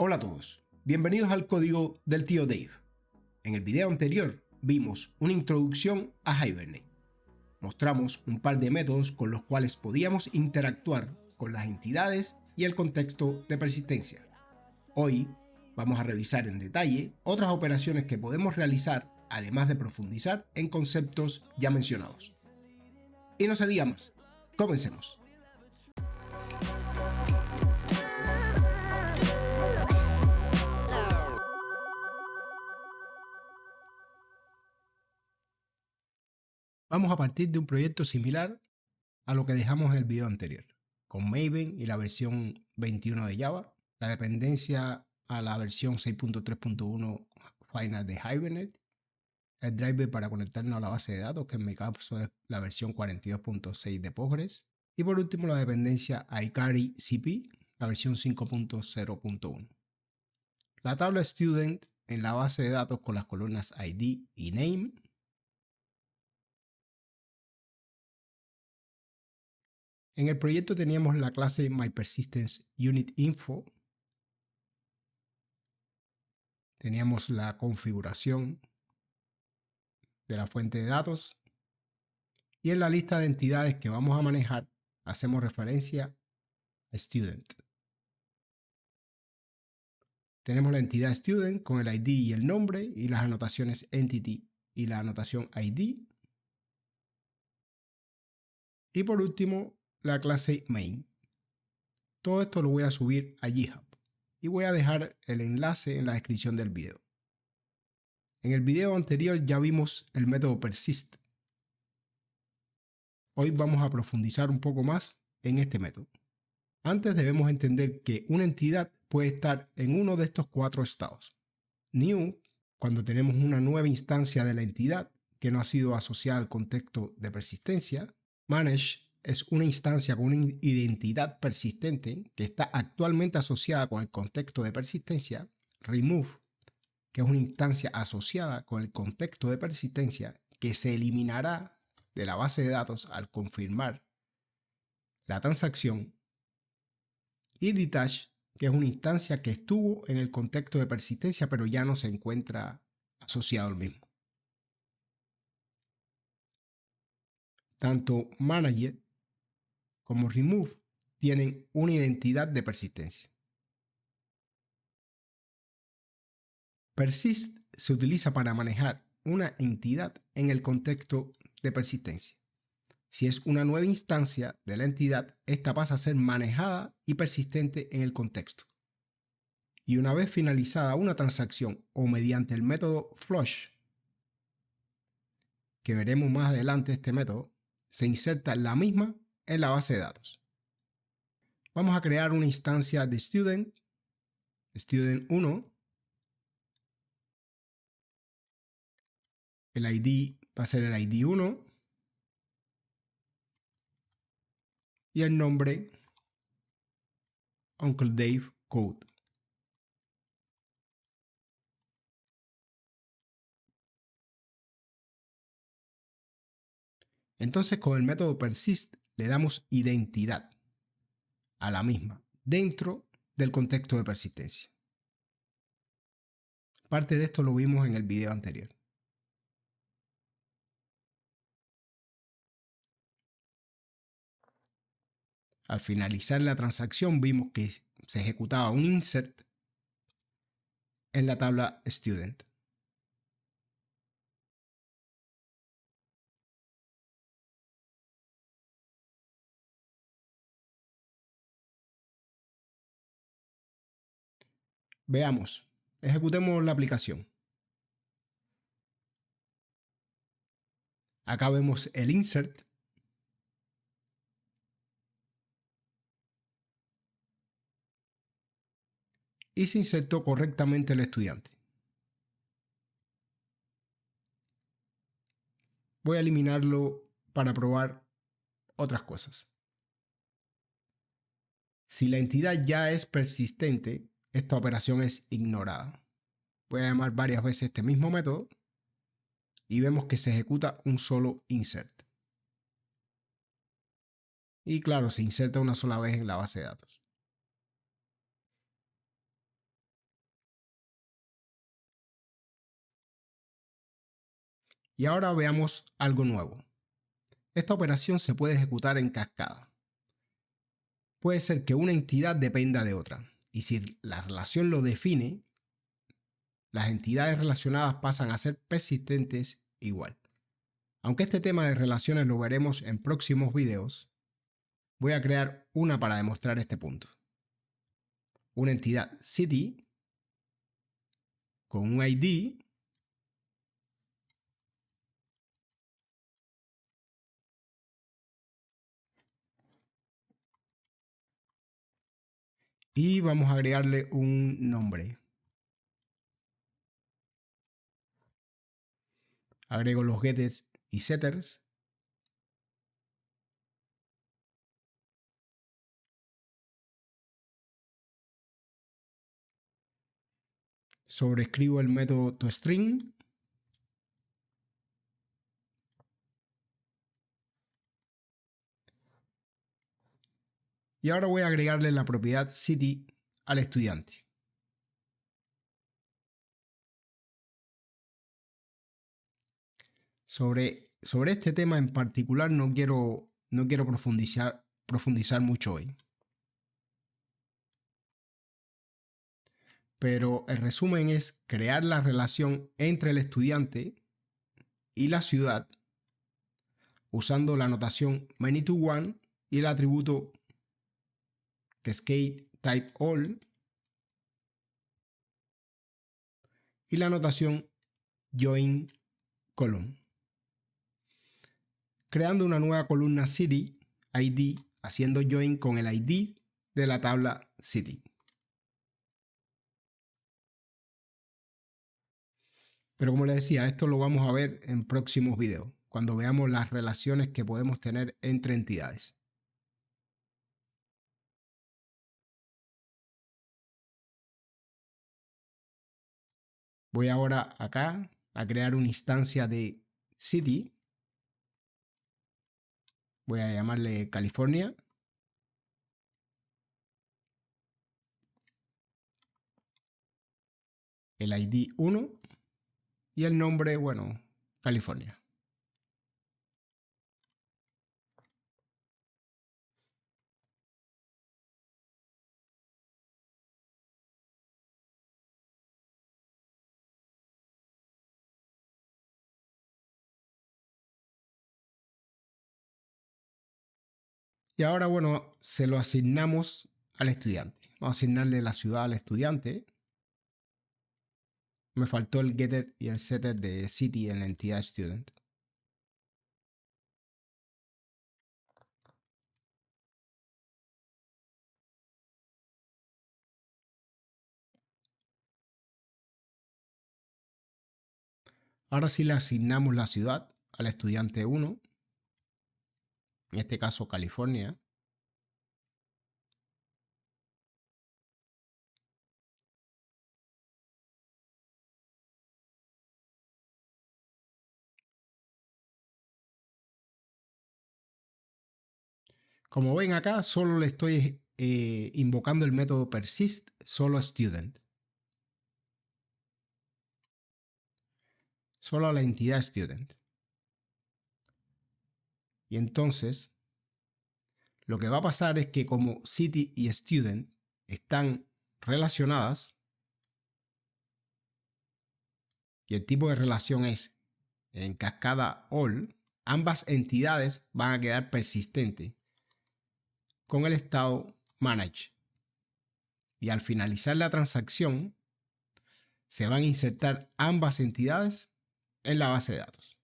Hola a todos, bienvenidos al código del tío Dave. En el video anterior vimos una introducción a Hibernate. Mostramos un par de métodos con los cuales podíamos interactuar con las entidades y el contexto de persistencia. Hoy vamos a revisar en detalle otras operaciones que podemos realizar, además de profundizar en conceptos ya mencionados. Y no se diga más, comencemos. Vamos a partir de un proyecto similar a lo que dejamos en el video anterior, con Maven y la versión 21 de Java, la dependencia a la versión 6.3.1 final de Hibernate, el driver para conectarnos a la base de datos, que en mi caso es la versión 42.6 de Postgres, y por último la dependencia a Ikari CP, la versión 5.0.1. La tabla student en la base de datos con las columnas ID y name, en el proyecto teníamos la clase MyPersistence_UnitInfo, teníamos la configuración de la fuente de datos y en la lista de entidades que vamos a manejar hacemos referencia a student. Tenemos la entidad student con el ID y el nombre y las anotaciones entity y la anotación ID. Y por último, la clase main. Todo esto lo voy a subir a GitHub y voy a dejar el enlace en la descripción del video. En el video anterior ya vimos el método persist. Hoy vamos a profundizar un poco más en este método. Antes debemos entender que una entidad puede estar en uno de estos cuatro estados. New, cuando tenemos una nueva instancia de la entidad que no ha sido asociada al contexto de persistencia. Manage es una instancia con una identidad persistente que está actualmente asociada con el contexto de persistencia. Remove, que es una instancia asociada con el contexto de persistencia que se eliminará de la base de datos al confirmar la transacción. Y detach, que es una instancia que estuvo en el contexto de persistencia pero ya no se encuentra asociado al mismo. Tanto manager como remove tienen una identidad de persistencia. Persist se utiliza para manejar una entidad en el contexto de persistencia. Si es una nueva instancia de la entidad, esta pasa a ser manejada y persistente en el contexto. Y una vez finalizada una transacción o mediante el método flush, que veremos más adelante este método, se inserta la misma en la base de datos. Vamos a crear una instancia de student 1. El ID va a ser el ID 1 y el nombre Uncle Dave Code. Entonces con el método persist le damos identidad a la misma dentro del contexto de persistencia. Parte de esto lo vimos en el video anterior. Al finalizar la transacción vimos que se ejecutaba un insert en la tabla student. Veamos, ejecutemos la aplicación. Acá vemos el insert. Y se insertó correctamente el estudiante. Voy a eliminarlo para probar otras cosas. Si la entidad ya es persistente, esta operación es ignorada. Voy a llamar varias veces este mismo método y vemos que se ejecuta un solo insert. Y claro, se inserta una sola vez en la base de datos. Y ahora veamos algo nuevo. Esta operación se puede ejecutar en cascada. Puede ser que una entidad dependa de otra, y si la relación lo define, las entidades relacionadas pasan a ser persistentes igual. Aunque este tema de relaciones lo veremos en próximos videos, voy a crear una para demostrar este punto. Una entidad city con un ID y vamos a agregarle un nombre. Agrego los getters y setters. Sobrescribo el método toString. Y ahora voy a agregarle la propiedad city al estudiante. Sobre este tema en particular no quiero profundizar mucho hoy. Pero el resumen es crear la relación entre el estudiante y la ciudad usando la notación many-to-one y el atributo cascade_type_all y la notación join_column, creando una nueva columna city ID haciendo join con el ID de la tabla city. Pero como les decía, esto lo vamos a ver en próximos videos, cuando veamos las relaciones que podemos tener entre entidades. Voy ahora acá a crear una instancia de city. Voy a llamarle California. El ID 1 y el nombre, bueno, California. Y ahora, bueno, se lo asignamos al estudiante. Vamos a asignarle la ciudad al estudiante. Me faltó el getter y el setter de city en la entidad student. Ahora sí le asignamos la ciudad al estudiante 1, en este caso California. Como ven acá, solo le estoy invocando el método persist solo student. Solo a la entidad student. Y entonces, lo que va a pasar es que como city y student están relacionadas, y el tipo de relación es en cascada all, ambas entidades van a quedar persistentes con el estado manage. Y al finalizar la transacción, se van a insertar ambas entidades en la base de datos.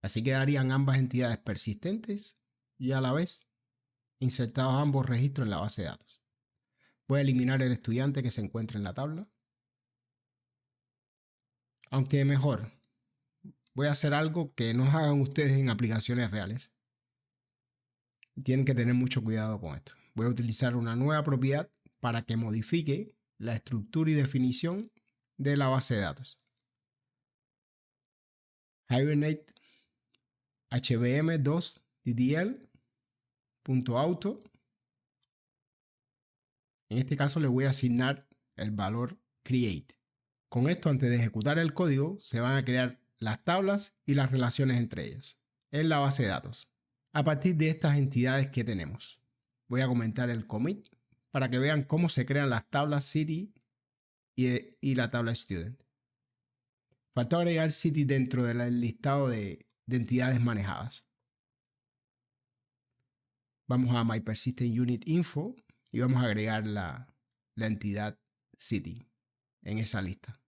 Así quedarían ambas entidades persistentes y a la vez insertados ambos registros en la base de datos. Voy a eliminar el estudiante que se encuentra en la tabla. Aunque mejor, voy a hacer algo que no hagan ustedes en aplicaciones reales. Tienen que tener mucho cuidado con esto. Voy a utilizar una nueva propiedad para que modifique la estructura y definición de la base de datos. Hibernate hvm2 ddl.auto. En este caso le voy a asignar el valor create. Con esto, antes de ejecutar el código, se van a crear las tablas y las relaciones entre ellas en la base de datos. A partir de estas entidades que tenemos, voy a comentar el commit para que vean cómo se crean las tablas city y la tabla student. Faltó agregar city dentro del listado de entidades manejadas. Vamos a My Persistent Unit Info y vamos a agregar la entidad city en esa lista.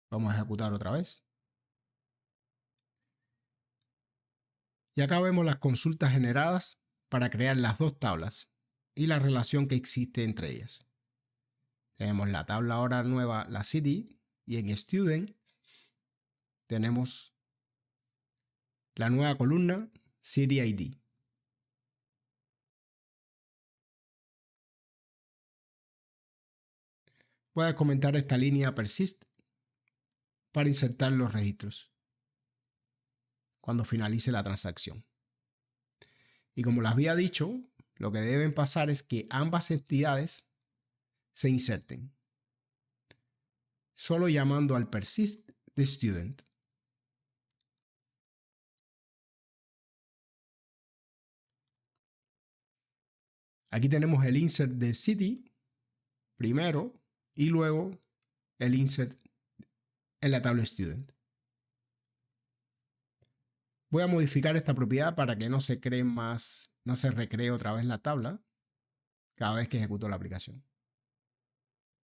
Vamos a ejecutar otra vez. Y acá vemos las consultas generadas para crear las dos tablas y la relación que existe entre ellas. Tenemos la tabla ahora nueva, la city, y en student tenemos la nueva columna city ID. Voy a comentar esta línea persist para insertar los registros cuando finalice la transacción. Y como les había dicho, lo que deben pasar es que ambas entidades se inserten, solo llamando al persist de student. Aquí tenemos el insert de city primero y luego el insert en la tabla student. Voy a modificar esta propiedad para que no se recree otra vez la tabla cada vez que ejecuto la aplicación.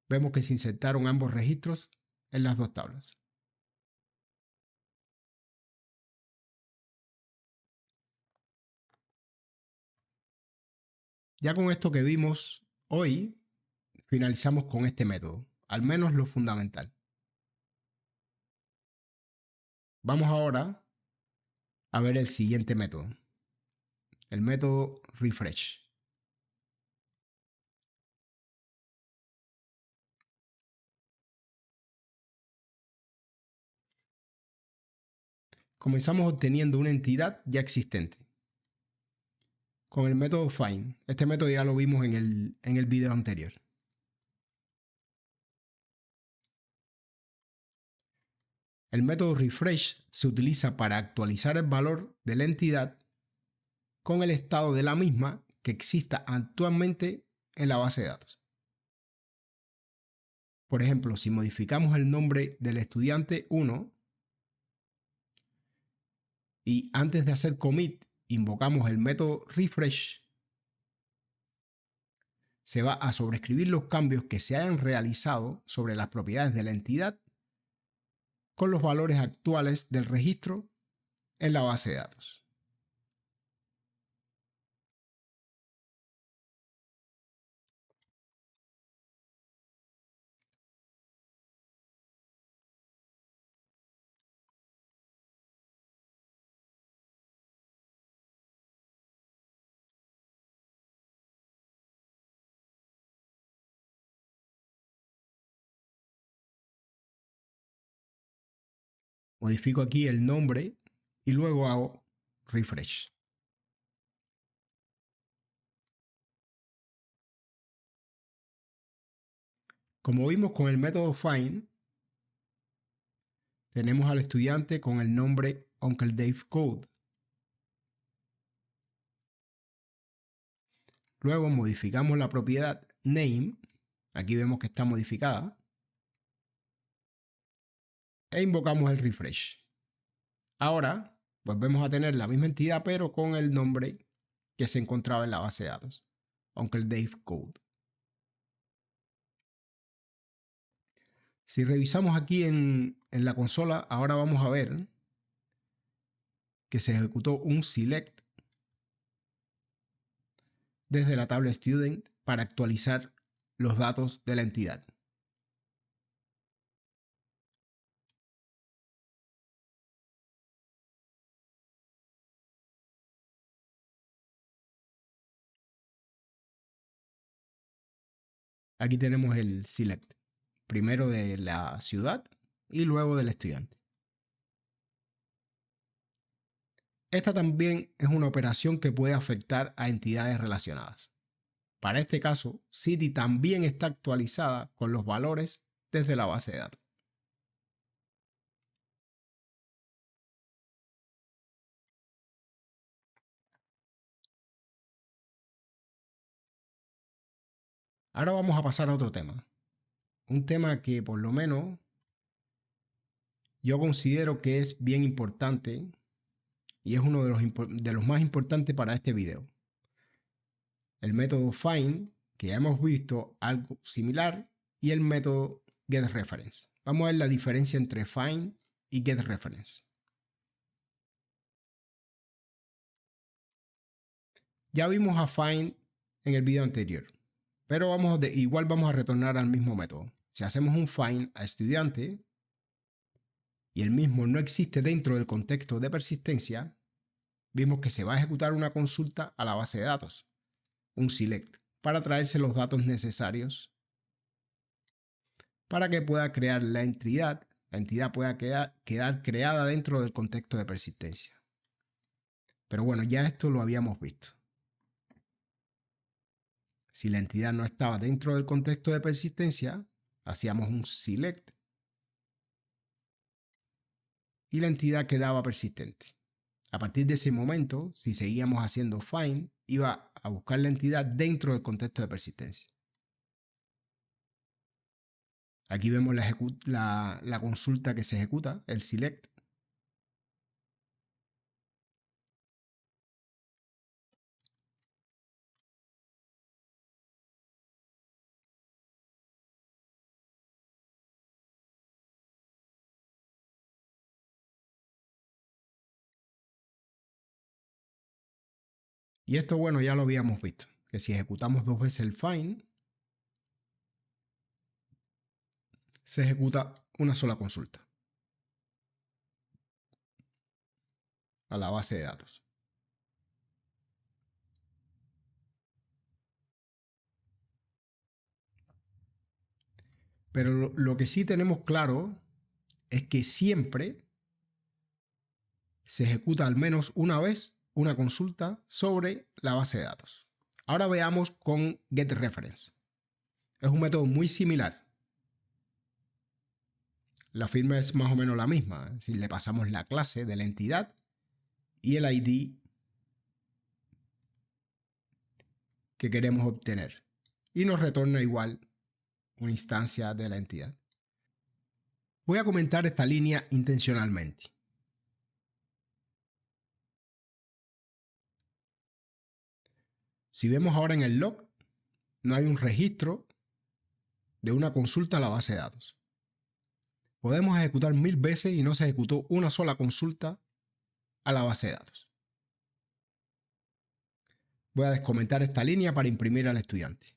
Vemos que se insertaron ambos registros en las dos tablas. Ya con esto que vimos hoy, finalizamos con este método, al menos lo fundamental. Vamos ahora a ver el siguiente método, el método refresh. Comenzamos obteniendo una entidad ya existente con el método find. Este método ya lo vimos en el video anterior. El método refresh se utiliza para actualizar el valor de la entidad con el estado de la misma que exista actualmente en la base de datos. Por ejemplo, si modificamos el nombre del estudiante 1 y antes de hacer commit invocamos el método refresh, se va a sobreescribir los cambios que se hayan realizado sobre las propiedades de la entidad con los valores actuales del registro en la base de datos. Modifico aquí el nombre y luego hago refresh. Como vimos con el método find, tenemos al estudiante con el nombre Uncle Dave Code. Luego modificamos la propiedad name, aquí vemos que está modificada, e invocamos el refresh. Ahora volvemos a tener la misma entidad pero con el nombre que se encontraba en la base de datos, Uncle Dave Code. Si revisamos aquí en la consola, ahora vamos a ver que se ejecutó un select desde la tabla student para actualizar los datos de la entidad. Aquí tenemos el select, primero de la ciudad y luego del estudiante. Esta también es una operación que puede afectar a entidades relacionadas. Para este caso, City también está actualizada con los valores desde la base de datos. Ahora vamos a pasar a otro tema. Un tema que por lo menos yo considero que es bien importante y es uno de los más importantes para este video. El método find, que ya hemos visto algo similar, y el método getReference. Vamos a ver la diferencia entre find y getReference. Ya vimos a find en el video anterior, pero igual vamos a retornar al mismo método. Si hacemos un find a estudiante y el mismo no existe dentro del contexto de persistencia, vimos que se va a ejecutar una consulta a la base de datos, un select, para traerse los datos necesarios para que pueda crear la entidad pueda quedar creada dentro del contexto de persistencia. Pero bueno, ya esto lo habíamos visto. Si la entidad no estaba dentro del contexto de persistencia, hacíamos un select y la entidad quedaba persistente. A partir de ese momento, si seguíamos haciendo find, iba a buscar la entidad dentro del contexto de persistencia. Aquí vemos la consulta que se ejecuta, el select. Y esto, bueno, ya lo habíamos visto, que si ejecutamos dos veces el find, se ejecuta una sola consulta a la base de datos. Pero lo que sí tenemos claro es que siempre se ejecuta al menos una vez una consulta sobre la base de datos. Ahora veamos con getReference. Es un método muy similar. La firma es más o menos la misma. Si le pasamos la clase de la entidad y el ID que queremos obtener. Y nos retorna igual una instancia de la entidad. Voy a comentar esta línea intencionalmente. Si vemos ahora en el log, no hay un registro de una consulta a la base de datos. Podemos ejecutar 1000 veces y no se ejecutó una sola consulta a la base de datos. Voy a descomentar esta línea para imprimir al estudiante.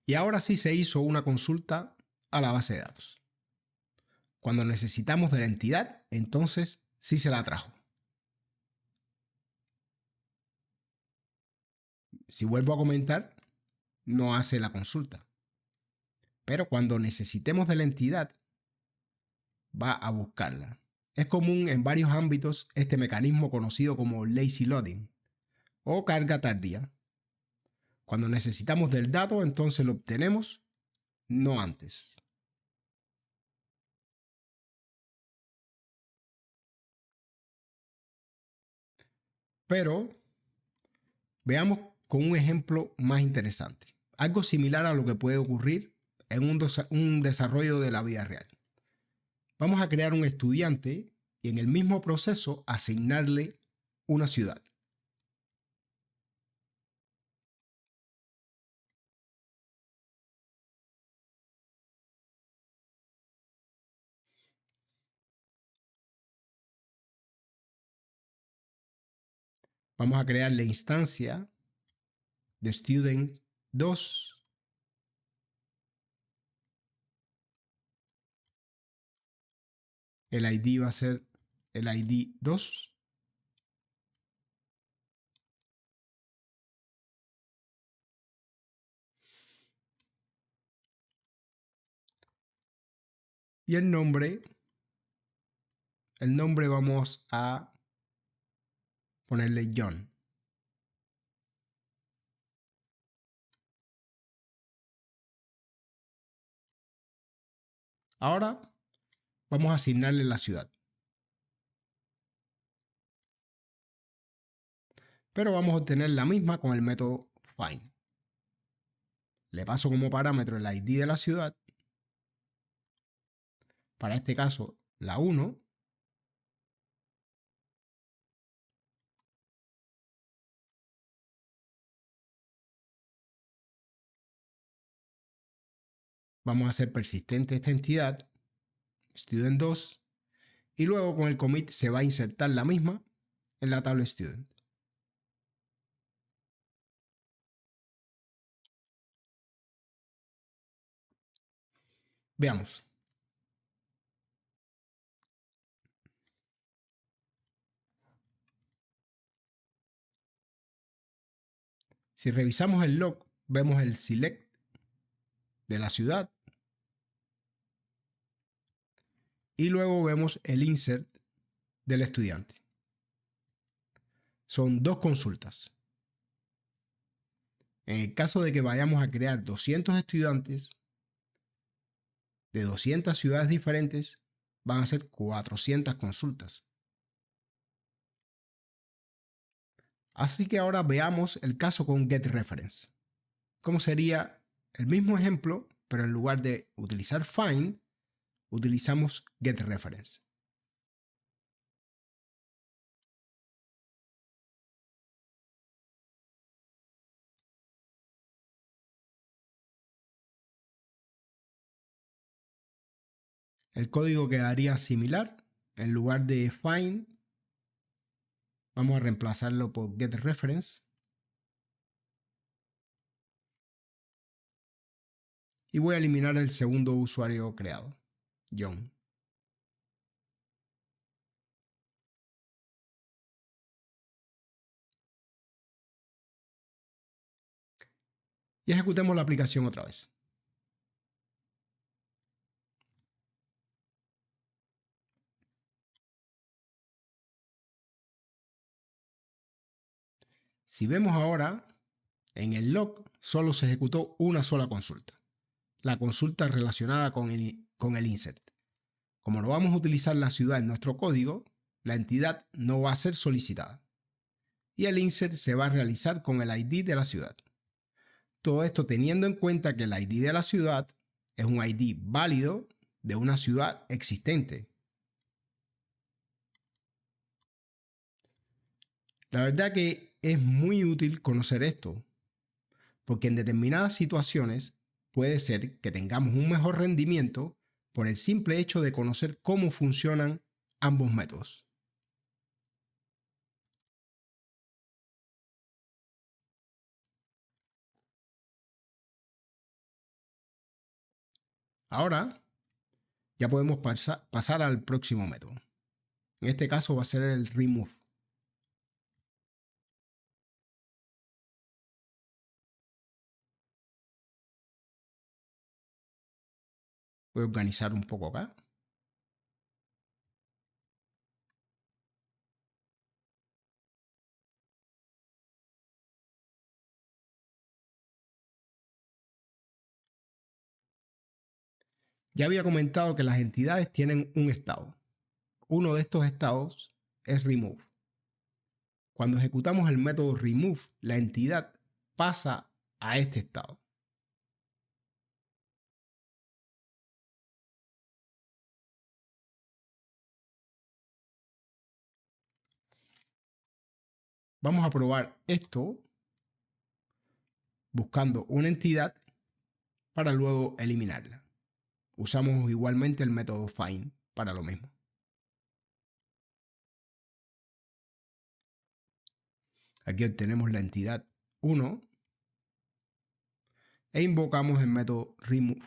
Y ahora sí se hizo una consulta a la base de datos. Cuando necesitamos de la entidad, entonces sí se la trajo. Si vuelvo a comentar, no hace la consulta. Pero cuando necesitemos de la entidad, va a buscarla. Es común en varios ámbitos este mecanismo conocido como lazy loading o carga tardía. Cuando necesitamos del dato, entonces lo obtenemos, no antes. Pero veamos con un ejemplo más interesante. Algo similar a lo que puede ocurrir en un desarrollo de la vida real. Vamos a crear un estudiante y en el mismo proceso asignarle una ciudad. Vamos a crear la instancia de student 2. El ID va a ser el ID 2. Y el nombre vamos a ponerle John. Ahora vamos a asignarle la ciudad. Pero vamos a obtener la misma con el método find. Le paso como parámetro el ID de la ciudad. Para este caso, la 1. Vamos a hacer persistente esta entidad, student 2, y luego con el commit se va a insertar la misma en la tabla student. Veamos. Si revisamos el log, vemos el select de la ciudad y luego vemos el insert del estudiante. Son dos consultas. En el caso de que vayamos a crear 200 estudiantes de 200 ciudades diferentes, van a ser 400 consultas. Así que ahora veamos el caso con getReference. ¿Cómo sería el mismo ejemplo, pero en lugar de utilizar find, utilizamos getReference? El código quedaría similar. En lugar de find, vamos a reemplazarlo por getReference. Y voy a eliminar el segundo usuario creado, John. Y ejecutemos la aplicación otra vez. Si vemos ahora, en el log solo se ejecutó una sola consulta. La consulta relacionada con el insert. Como no vamos a utilizar la ciudad en nuestro código, la entidad no va a ser solicitada. Y el insert se va a realizar con el ID de la ciudad. Todo esto teniendo en cuenta que el ID de la ciudad es un ID válido de una ciudad existente. La verdad que es muy útil conocer esto, porque en determinadas situaciones puede ser que tengamos un mejor rendimiento por el simple hecho de conocer cómo funcionan ambos métodos. Ahora ya podemos pasar al próximo método. En este caso va a ser el remove. Voy a organizar un poco acá. Ya había comentado que las entidades tienen un estado. Uno de estos estados es remove. Cuando ejecutamos el método remove, la entidad pasa a este estado. Vamos a probar esto buscando una entidad para luego eliminarla. Usamos igualmente el método find para lo mismo. Aquí obtenemos la entidad 1 e invocamos el método remove.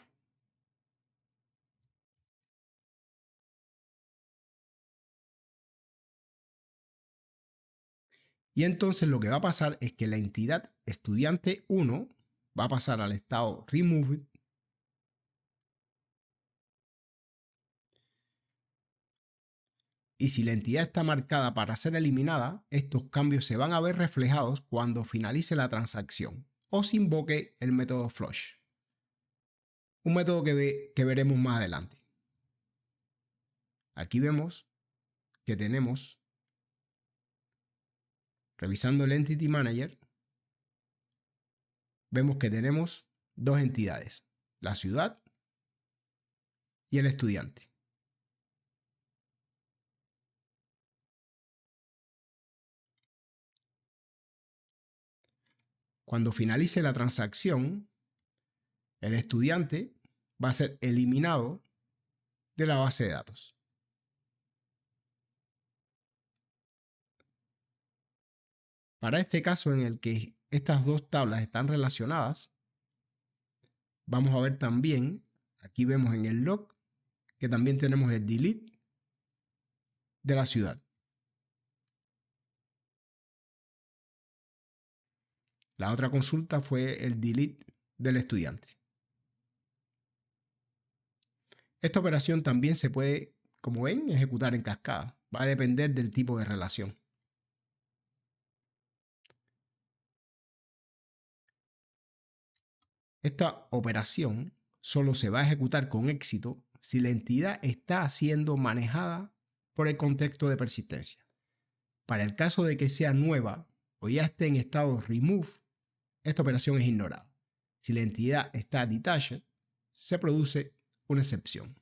Y entonces lo que va a pasar es que la entidad estudiante 1 va a pasar al estado removed y si la entidad está marcada para ser eliminada, estos cambios se van a ver reflejados cuando finalice la transacción o se invoque el método flush, un método que veremos más adelante. Aquí vemos que tenemos, revisando el Entity Manager, vemos que tenemos dos entidades, la ciudad y el estudiante. Cuando finalice la transacción, el estudiante va a ser eliminado de la base de datos. Para este caso en el que estas dos tablas están relacionadas, vamos a ver también, aquí vemos en el log, que también tenemos el delete de la ciudad. La otra consulta fue el delete del estudiante. Esta operación también se puede, como ven, ejecutar en cascada. Va a depender del tipo de relación. Esta operación solo se va a ejecutar con éxito si la entidad está siendo manejada por el contexto de persistencia. Para el caso de que sea nueva o ya esté en estado remove, esta operación es ignorada. Si la entidad está detached, se produce una excepción.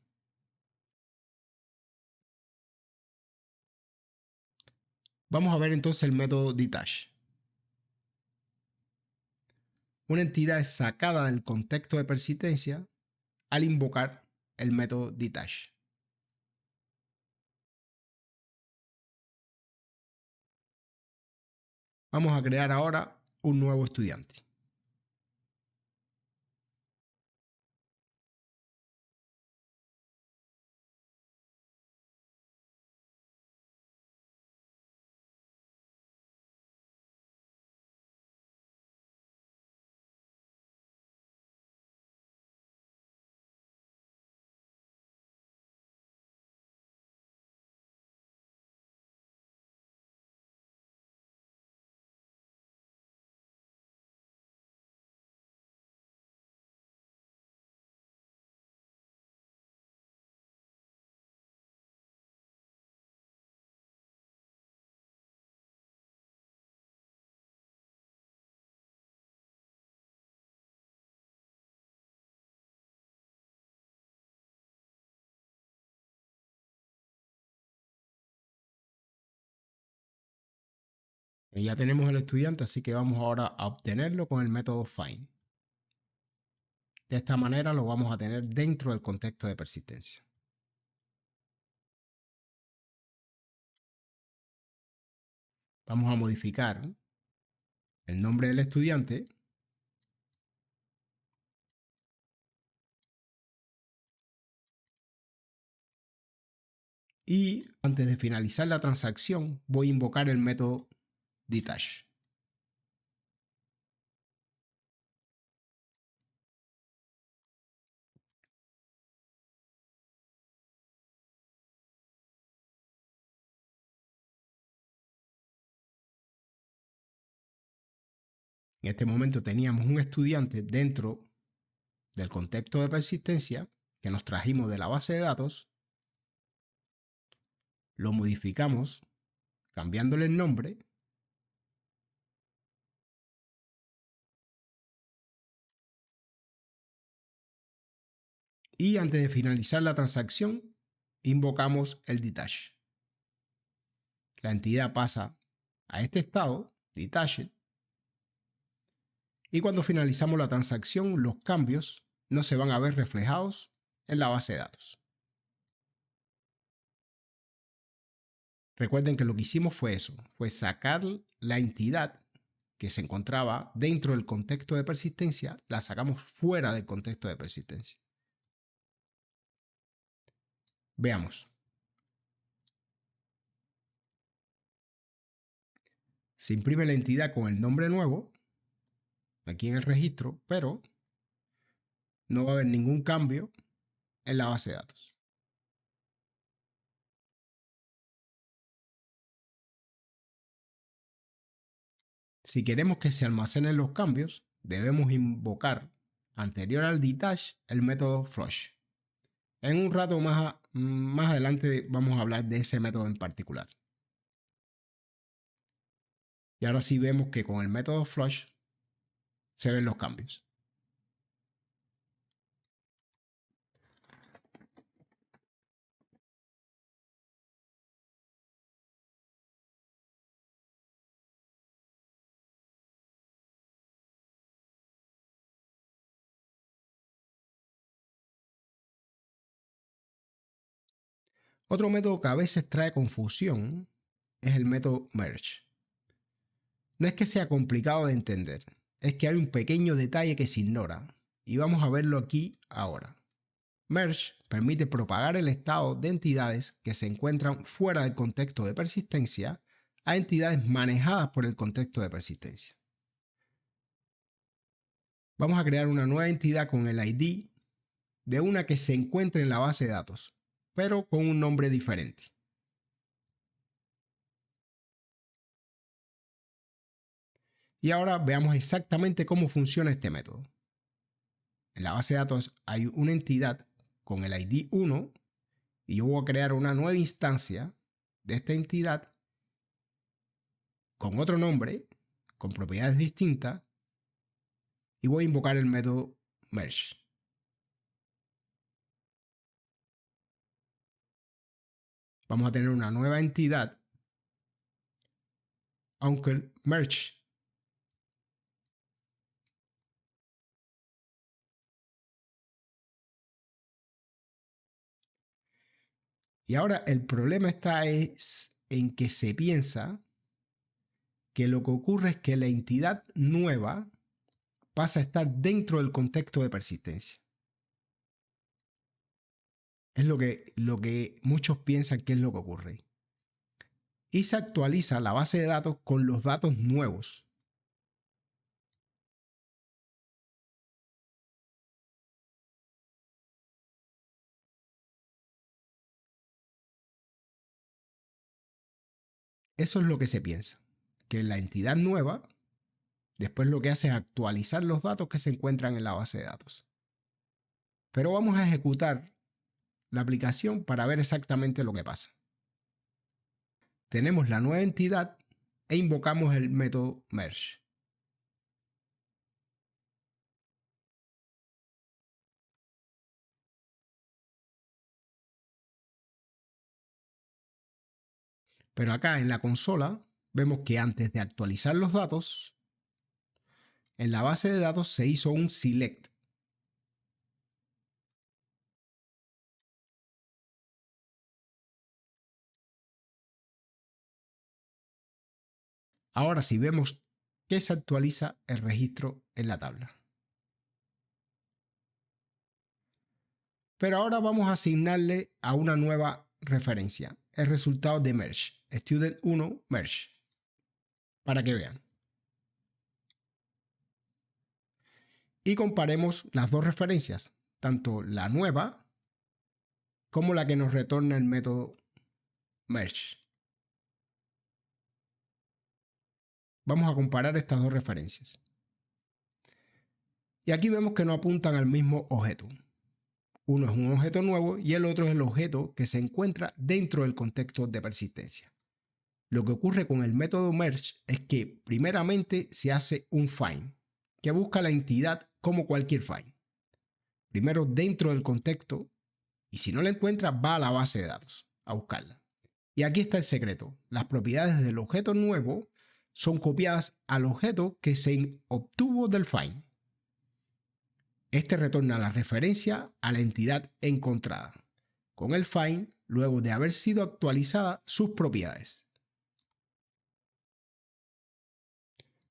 Vamos a ver entonces el método detach. Una entidad es sacada del contexto de persistencia al invocar el método detach. Vamos a crear ahora un nuevo estudiante. Y ya tenemos el estudiante, así que vamos ahora a obtenerlo con el método find. De esta manera lo vamos a tener dentro del contexto de persistencia. Vamos a modificar el nombre del estudiante y antes de finalizar la transacción voy a invocar el método detach. En este momento teníamos un estudiante dentro del contexto de persistencia que nos trajimos de la base de datos, lo modificamos cambiándole el nombre y antes de finalizar la transacción invocamos el detach. La entidad pasa a este estado, detached, y cuando finalizamos la transacción los cambios no se van a ver reflejados en la base de datos. Recuerden que lo que hicimos fue eso, fue sacar la entidad que se encontraba dentro del contexto de persistencia, la sacamos fuera del contexto de persistencia. Veamos. Se imprime la entidad con el nombre nuevo, aquí en el registro, pero no va a haber ningún cambio en la base de datos. Si queremos que se almacenen los cambios, debemos invocar, anterior al detach, el método flush. En un rato más adelante vamos a hablar de ese método en particular. Y ahora sí vemos que con el método flush se ven los cambios. Otro método que a veces trae confusión es el método merge. No es que sea complicado de entender, es que hay un pequeño detalle que se ignora y vamos a verlo aquí ahora. Merge permite propagar el estado de entidades que se encuentran fuera del contexto de persistencia a entidades manejadas por el contexto de persistencia. Vamos a crear una nueva entidad con el ID de una que se encuentre en la base de datos, pero con un nombre diferente. Y ahora veamos exactamente cómo funciona este método. En la base de datos hay una entidad con el ID 1 y yo voy a crear una nueva instancia de esta entidad con otro nombre, con propiedades distintas, y voy a invocar el método merge. Vamos a tener una nueva entidad, uncle merge. Y ahora el problema está en que se piensa que lo que ocurre es que la entidad nueva pasa a estar dentro del contexto de persistencia. Es lo que muchos piensan que es lo que ocurre. Y se actualiza la base de datos con los datos nuevos. Eso es lo que se piensa, que la entidad nueva después lo que hace es actualizar los datos que se encuentran en la base de datos. Pero vamos a ejecutar la aplicación para ver exactamente lo que pasa. Tenemos la nueva entidad e invocamos el método merge. Pero acá en la consola vemos que antes de actualizar los datos, en la base de datos se hizo un select. Ahora sí vemos que se actualiza el registro en la tabla. Pero ahora vamos a asignarle a una nueva referencia el resultado de merge, student1 merge, para que vean. Y comparemos las dos referencias, tanto la nueva como la que nos retorna el método merge. Vamos a comparar estas dos referencias. Y aquí vemos que no apuntan al mismo objeto. Uno es un objeto nuevo y el otro es el objeto que se encuentra dentro del contexto de persistencia. Lo que ocurre con el método merge es que primeramente se hace un find, que busca la entidad como cualquier find. Primero dentro del contexto y si no la encuentra va a la base de datos a buscarla. Y aquí está el secreto. Las propiedades del objeto nuevo son copiadas al objeto que se obtuvo del find. Este retorna la referencia a la entidad encontrada, con el find luego de haber sido actualizada sus propiedades.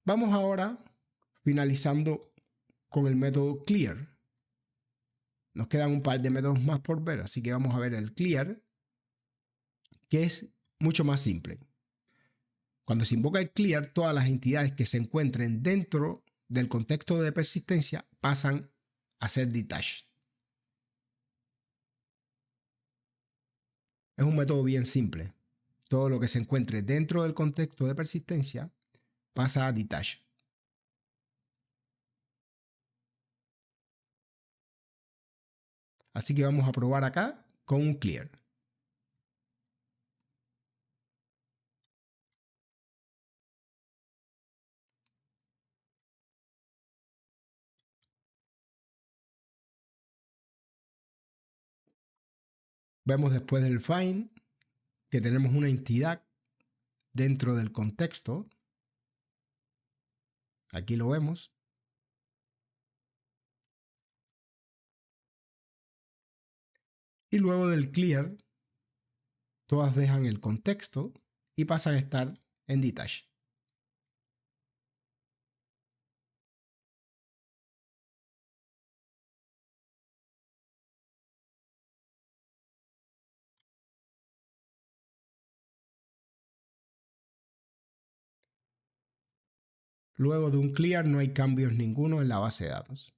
Vamos ahora finalizando con el método clear. Nos quedan un par de métodos más por ver, así que vamos a ver el clear, que es mucho más simple. Cuando se invoca el clear, todas las entidades que se encuentren dentro del contexto de persistencia pasan a ser detached. Es un método bien simple. Todo lo que se encuentre dentro del contexto de persistencia pasa a detached. Así que vamos a probar acá con un clear. Vemos después del find que tenemos una entidad dentro del contexto. Aquí lo vemos. Y luego del clear, todas dejan el contexto y pasan a estar en detached. Luego de un clear no hay cambios ninguno en la base de datos.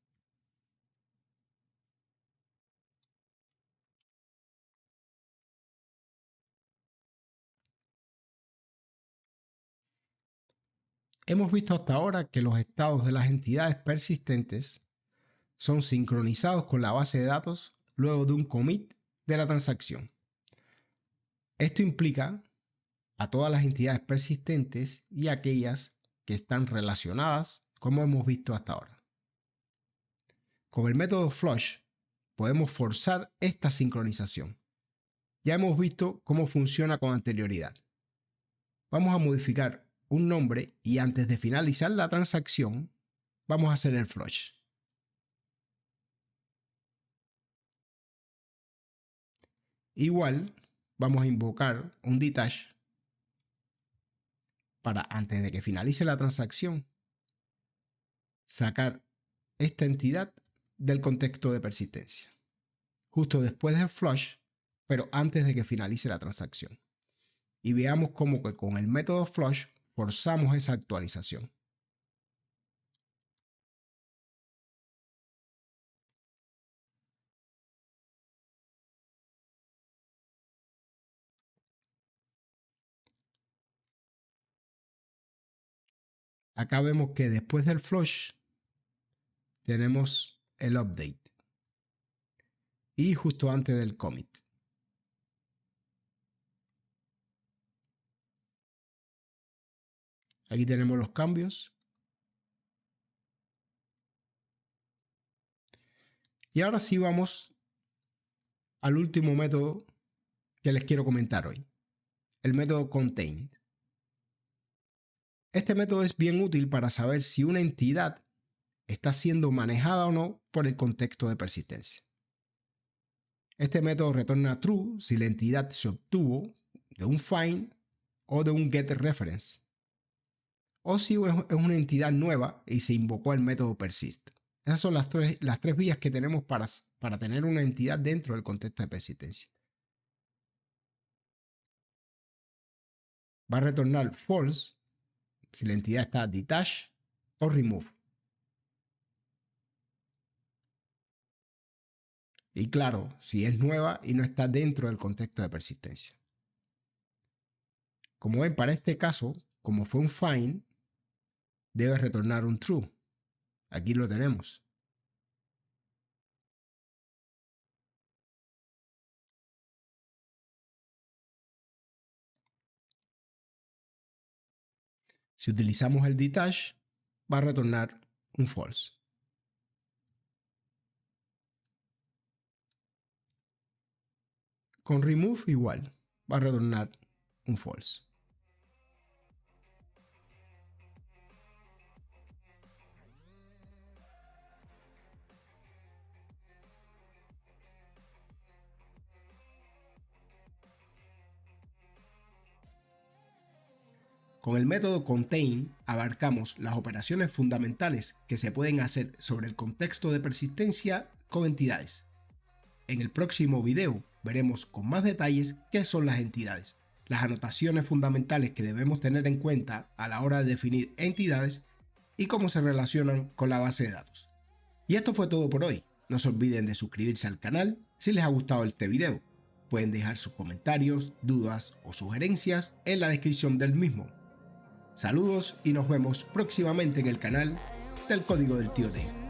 Hemos visto hasta ahora que los estados de las entidades persistentes son sincronizados con la base de datos luego de un commit de la transacción. Esto implica a todas las entidades persistentes y aquellas que están relacionadas, como hemos visto hasta ahora. Con el método flush podemos forzar esta sincronización. Ya hemos visto cómo funciona con anterioridad. Vamos a modificar un nombre y antes de finalizar la transacción vamos a hacer el flush. Igual vamos a invocar un detach para antes de que finalice la transacción sacar esta entidad del contexto de persistencia. Justo después del flush, pero antes de que finalice la transacción. Y veamos cómo que con el método flush forzamos esa actualización. Acá vemos que después del flush tenemos el update y justo antes del commit. Aquí tenemos los cambios. Y ahora sí vamos al último método que les quiero comentar hoy, el método contain. Este método es bien útil para saber si una entidad está siendo manejada o no por el contexto de persistencia. Este método retorna true si la entidad se obtuvo de un find o de un get reference, o si es una entidad nueva y se invocó el método persist. Esas son las tres vías que tenemos para tener una entidad dentro del contexto de persistencia. Va a retornar false si la entidad está detached o remove. Y claro, si es nueva y no está dentro del contexto de persistencia. Como ven, para este caso, como fue un find, debe retornar un true. Aquí lo tenemos. Si utilizamos el detach, va a retornar un false. Con remove igual, va a retornar un false. Con el método contain abarcamos las operaciones fundamentales que se pueden hacer sobre el contexto de persistencia con entidades. En el próximo video veremos con más detalles qué son las entidades, las anotaciones fundamentales que debemos tener en cuenta a la hora de definir entidades y cómo se relacionan con la base de datos. Y esto fue todo por hoy. No se olviden de suscribirse al canal si les ha gustado este video. Pueden dejar sus comentarios, dudas o sugerencias en la descripción del mismo. Saludos y nos vemos próximamente en el canal del Código del Tío T.